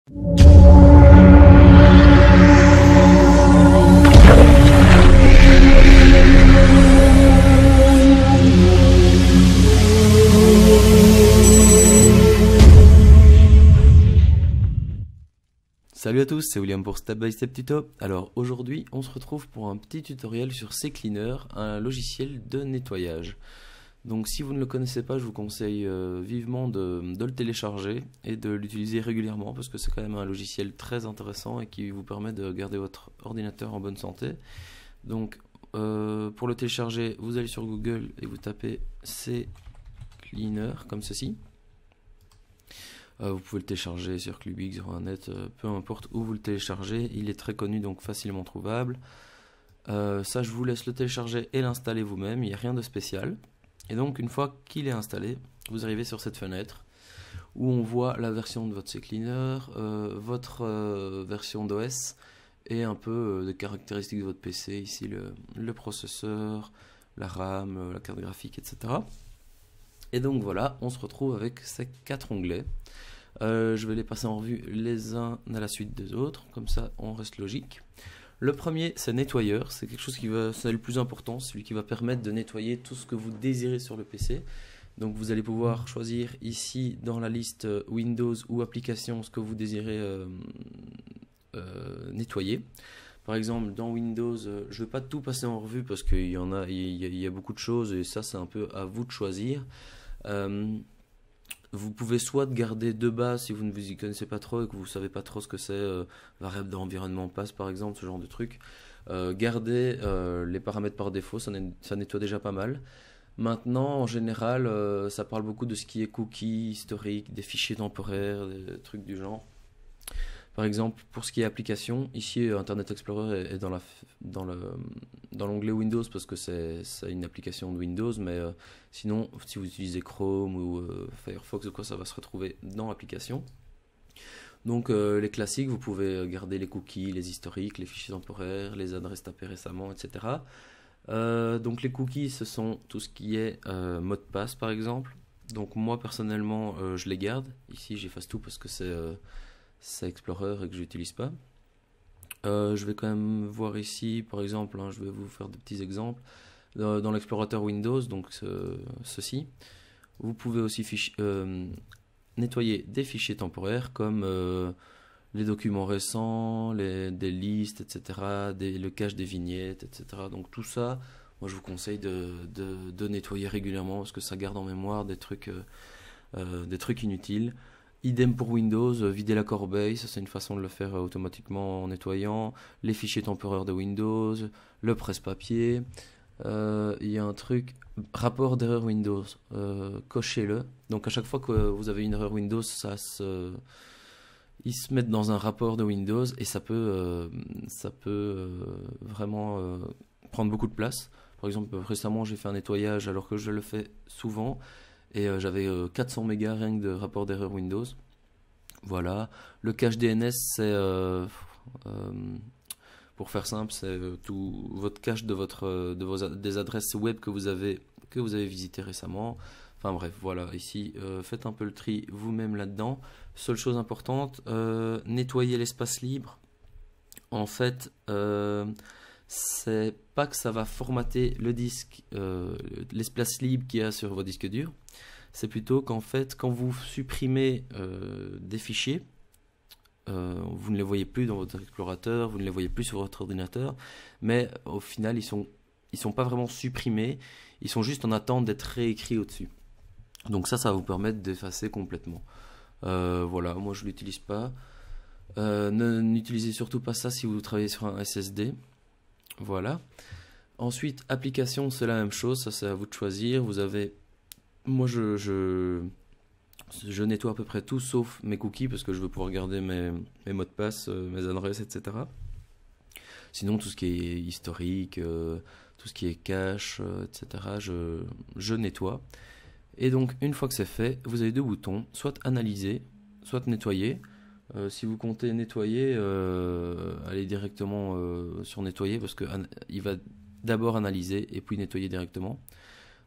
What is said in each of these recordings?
Salut à tous, c'est William pour Step by Step Tuto. Alors aujourd'hui, on se retrouve pour un petit tutoriel sur CCleaner, un logiciel de nettoyage. Donc si vous ne le connaissez pas, je vous conseille vivement de le télécharger et de l'utiliser régulièrement parce que c'est quand même un logiciel très intéressant et qui vous permet de garder votre ordinateur en bonne santé. Donc pour le télécharger, vous allez sur Google et vous tapez CCleaner comme ceci. Vous pouvez le télécharger sur Clubix, sur un net, peu importe où vous le téléchargez, il est très connu donc facilement trouvable. Ça je vous laisse le télécharger et l'installer vous-même, il n'y a rien de spécial. Et donc une fois qu'il est installé, vous arrivez sur cette fenêtre où on voit la version de votre CCleaner, votre version d'OS et un peu des caractéristiques de votre PC, ici le processeur, la RAM, la carte graphique, etc. Et donc voilà, on se retrouve avec ces 4 onglets. Je vais les passer en revue les uns à la suite des autres, comme ça on reste logique. Le premier c'est nettoyeur, c'est quelque chose c'est le plus important, celui qui va permettre de nettoyer tout ce que vous désirez sur le PC. Donc vous allez pouvoir choisir ici dans la liste Windows ou applications ce que vous désirez nettoyer. Par exemple dans Windows, je ne vais pas tout passer en revue parce qu'il y a beaucoup de choses et ça c'est un peu à vous de choisir. Vous pouvez soit garder de base si vous ne vous y connaissez pas trop et que vous ne savez pas trop ce que c'est, variable d'environnement passe par exemple, ce genre de truc. Garder les paramètres par défaut, ça nettoie déjà pas mal. Maintenant, en général, ça parle beaucoup de ce qui est cookies, historique, des fichiers temporaires, des trucs du genre. Par exemple, pour ce qui est application, ici Internet Explorer est dans l'onglet Windows parce que c'est une application de Windows, mais sinon, si vous utilisez Chrome ou Firefox ou quoi, ça va se retrouver dans l'application. Donc les classiques, vous pouvez garder les cookies, les historiques, les fichiers temporaires, les adresses tapées récemment, etc. Donc les cookies, ce sont tout ce qui est mot de passe par exemple. Donc moi personnellement, je les garde. Ici, j'efface tout parce que c'est Explorer et que je n'utilise pas. Je vais quand même voir ici, par exemple, je vais vous faire des petits exemples. Dans l'explorateur Windows, donc ceci, vous pouvez aussi nettoyer des fichiers temporaires comme les documents récents, des listes, etc., le cache des vignettes, etc. Donc tout ça, moi je vous conseille de nettoyer régulièrement parce que ça garde en mémoire des trucs inutiles. Idem pour Windows, vider la corbeille, ça c'est une façon de le faire automatiquement en nettoyant. Les fichiers temporaires de Windows, le presse-papier. Il y a un truc, rapport d'erreur Windows, cochez-le. Donc à chaque fois que vous avez une erreur Windows, ils se mettent dans un rapport de Windows et ça peut vraiment prendre beaucoup de place. Par exemple, récemment j'ai fait un nettoyage alors que je le fais souvent. Et j'avais 400 mégas rien que de rapport d'erreur Windows. Voilà. Le cache DNS, c'est pour faire simple, c'est tout votre cache des adresses web que vous avez visitées récemment. Enfin bref, voilà. Ici, faites un peu le tri vous-même là-dedans. Seule chose importante, nettoyer l'espace libre. En fait, c'est pas que ça va formater le disque, l'espace libre qu'il y a sur vos disques durs. C'est plutôt qu'en fait, quand vous supprimez des fichiers, vous ne les voyez plus dans votre explorateur, vous ne les voyez plus sur votre ordinateur, mais au final, ils sont pas vraiment supprimés, ils sont juste en attente d'être réécrits au-dessus. Donc ça va vous permettre d'effacer complètement. Voilà, moi je l'utilise pas. N'utilisez surtout pas ça si vous travaillez sur un SSD. Voilà. Ensuite, application, c'est la même chose, ça c'est à vous de choisir. Vous avez, moi je nettoie à peu près tout sauf mes cookies parce que je veux pouvoir garder mes mots de passe, mes adresses, etc. Sinon tout ce qui est historique, tout ce qui est cache, etc. Je nettoie. Et donc une fois que c'est fait, vous avez deux boutons, soit analyser, soit nettoyer. Si vous comptez nettoyer, allez directement sur nettoyer parce qu'il va d'abord analyser et puis nettoyer directement.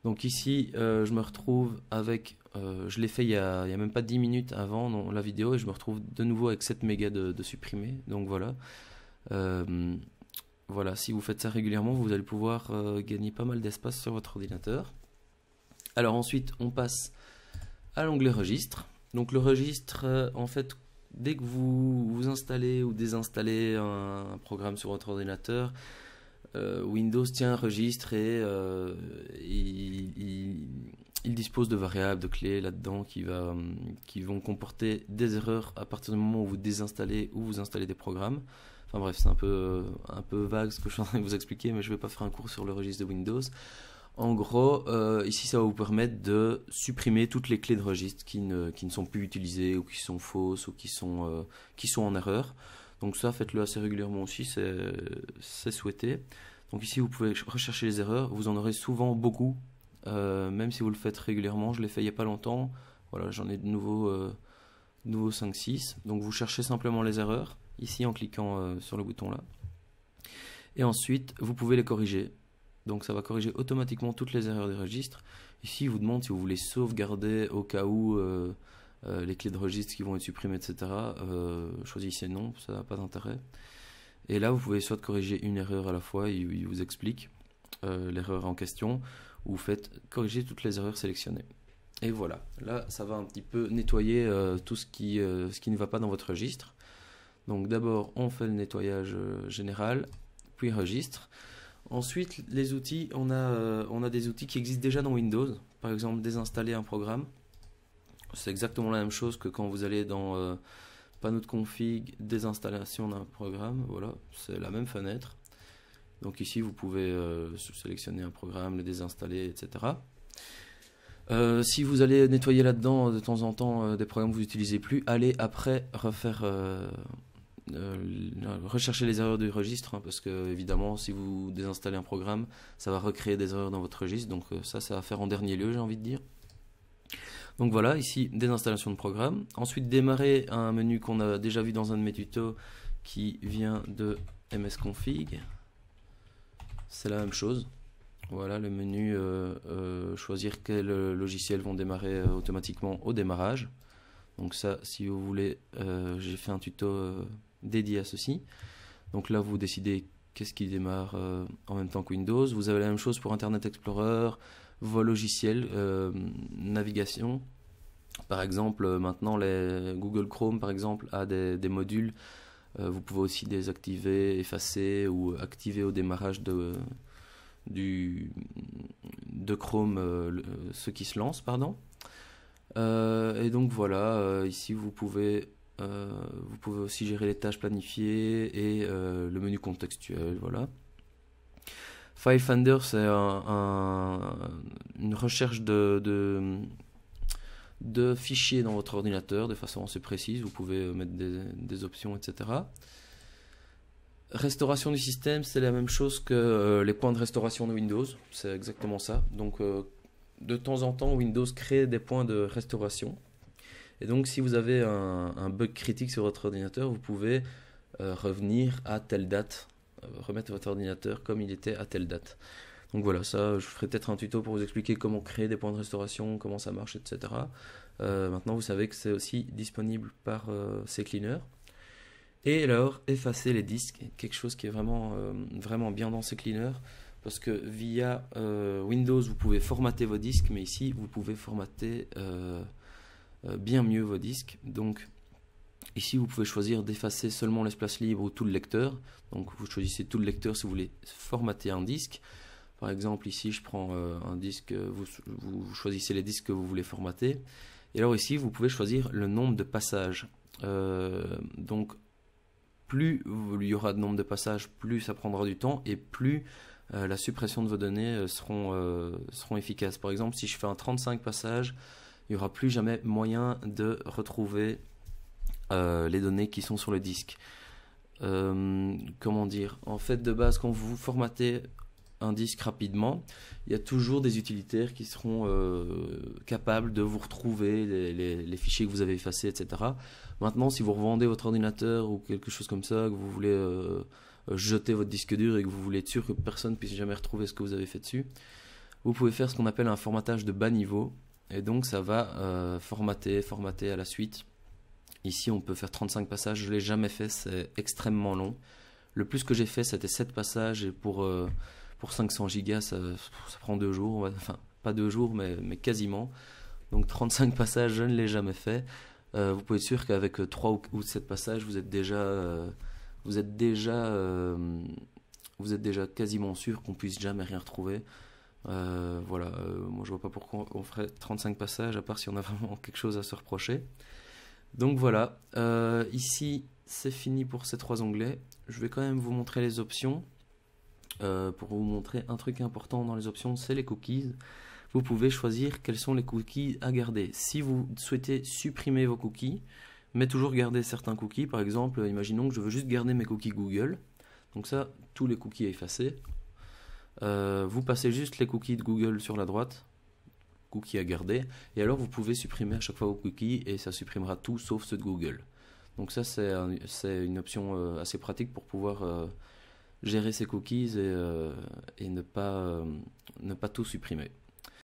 Donc ici, je me retrouve avec Je l'ai fait il y a même pas 10 minutes avant dans la vidéo et je me retrouve de nouveau avec 7 mégas de supprimés. Donc voilà. Euh, voilà, si vous faites ça régulièrement, vous allez pouvoir gagner pas mal d'espace sur votre ordinateur. Alors ensuite, on passe à l'onglet registre. Donc le registre, en fait, dès que vous installez ou désinstallez un programme sur votre ordinateur, Windows tient un registre et il dispose de variables, de clés là-dedans qui vont comporter des erreurs à partir du moment où vous désinstallez ou vous installez des programmes. Enfin bref, c'est un peu vague ce que je suis en train de vous expliquer, mais je ne vais pas faire un cours sur le registre de Windows. En gros, ici ça va vous permettre de supprimer toutes les clés de registre qui ne sont plus utilisées ou qui sont fausses ou qui sont en erreur. Donc ça, faites-le assez régulièrement aussi, c'est souhaité. Donc ici, vous pouvez rechercher les erreurs, vous en aurez souvent beaucoup, même si vous le faites régulièrement. Je l'ai fait il n'y a pas longtemps, voilà, j'en ai de nouveau 5-6. Donc vous cherchez simplement les erreurs, ici en cliquant sur le bouton là. Et ensuite, vous pouvez les corriger. Donc ça va corriger automatiquement toutes les erreurs des registres. Ici, il vous demande si vous voulez sauvegarder au cas où les clés de registre qui vont être supprimées, etc. Choisissez non, ça n'a pas d'intérêt. Et là, vous pouvez soit corriger une erreur à la fois, il vous explique l'erreur en question, ou vous faites corriger toutes les erreurs sélectionnées. Et voilà, là, ça va un petit peu nettoyer tout ce qui ne va pas dans votre registre. Donc d'abord, on fait le nettoyage général, puis registre. Ensuite, les outils, on a des outils qui existent déjà dans Windows. Par exemple, désinstaller un programme. C'est exactement la même chose que quand vous allez dans panneau de config, désinstallation d'un programme. Voilà, c'est la même fenêtre. Donc ici, vous pouvez sélectionner un programme, le désinstaller, etc. Si vous allez nettoyer là-dedans de temps en temps des programmes que vous n'utilisez plus, allez après refaire... rechercher les erreurs du registre, hein, parce que évidemment si vous désinstallez un programme ça va recréer des erreurs dans votre registre, donc ça va faire en dernier lieu, j'ai envie de dire. Donc voilà, ici désinstallation de programme. Ensuite démarrer un menu qu'on a déjà vu dans un de mes tutos qui vient de msconfig. C'est la même chose. Voilà le menu choisir quels logiciels vont démarrer automatiquement au démarrage. Donc ça, si vous voulez, j'ai fait un tuto dédié à ceci. Donc là, vous décidez qu'est-ce qui démarre en même temps que Windows. Vous avez la même chose pour Internet Explorer, vos logiciels, navigation. Par exemple, maintenant, les Google Chrome, par exemple, a des modules. Vous pouvez aussi désactiver, effacer ou activer au démarrage de Chrome ceux qui se lancent, pardon. Et donc voilà, ici vous pouvez aussi gérer les tâches planifiées et le menu contextuel, voilà. FileFinder, c'est une recherche de fichiers dans votre ordinateur de façon assez précise. Vous pouvez mettre des options, etc. Restauration du système, c'est la même chose que les points de restauration de Windows. C'est exactement ça. Donc de temps en temps, Windows crée des points de restauration. Et donc, si vous avez un bug critique sur votre ordinateur, vous pouvez revenir à telle date, remettre votre ordinateur comme il était à telle date. Donc voilà, ça, je ferai peut-être un tuto pour vous expliquer comment créer des points de restauration, comment ça marche, etc. Maintenant, vous savez que c'est aussi disponible par CCleaner. Et alors, effacer les disques, quelque chose qui est vraiment bien dans CCleaner. Parce que via Windows, vous pouvez formater vos disques, mais ici, vous pouvez formater bien mieux vos disques. Donc, ici, vous pouvez choisir d'effacer seulement l'espace libre ou tout le lecteur. Donc, vous choisissez tout le lecteur si vous voulez formater un disque. Par exemple, ici, je prends un disque, vous choisissez les disques que vous voulez formater. Et alors ici, vous pouvez choisir le nombre de passages. Donc, plus il y aura de nombre de passages, plus ça prendra du temps et plus la suppression de vos données seront efficaces. Par exemple, si je fais un 35 passages, il n'y aura plus jamais moyen de retrouver les données qui sont sur le disque. Comment dire? En fait, de base, quand vous formatez un disque rapidement, il y a toujours des utilitaires qui seront capables de vous retrouver les fichiers que vous avez effacés, etc. Maintenant, si vous revendez votre ordinateur ou quelque chose comme ça, que vous voulez jeter votre disque dur et que vous voulez être sûr que personne ne puisse jamais retrouver ce que vous avez fait dessus, vous pouvez faire ce qu'on appelle un formatage de bas niveau. et donc ça va formater à la suite. Ici on peut faire 35 passages, je ne l'ai jamais fait, c'est extrêmement long. Le plus que j'ai fait c'était 7 passages, et pour 500 gigas ça prend 2 jours, enfin pas 2 jours mais quasiment. Donc 35 passages je ne l'ai jamais fait. Vous pouvez être sûr qu'avec 3 ou 7 passages vous êtes déjà quasiment sûr qu'on puisse jamais rien retrouver. Voilà, moi je vois pas pourquoi on ferait 35 passages à part si on a vraiment quelque chose à se reprocher. Donc voilà, ici c'est fini pour ces 3 onglets. Je vais quand même vous montrer les options. Pour vous montrer un truc important dans les options, c'est les cookies. Vous pouvez choisir quels sont les cookies à garder. Si vous souhaitez supprimer vos cookies, mais toujours garder certains cookies, par exemple, imaginons que je veux juste garder mes cookies Google. Donc ça, tous les cookies effacés. Vous passez juste les cookies de Google sur la droite, cookies à garder, et alors vous pouvez supprimer à chaque fois vos cookies et ça supprimera tout sauf ceux de Google. Donc ça c'est une option assez pratique pour pouvoir gérer ses cookies et ne pas tout supprimer.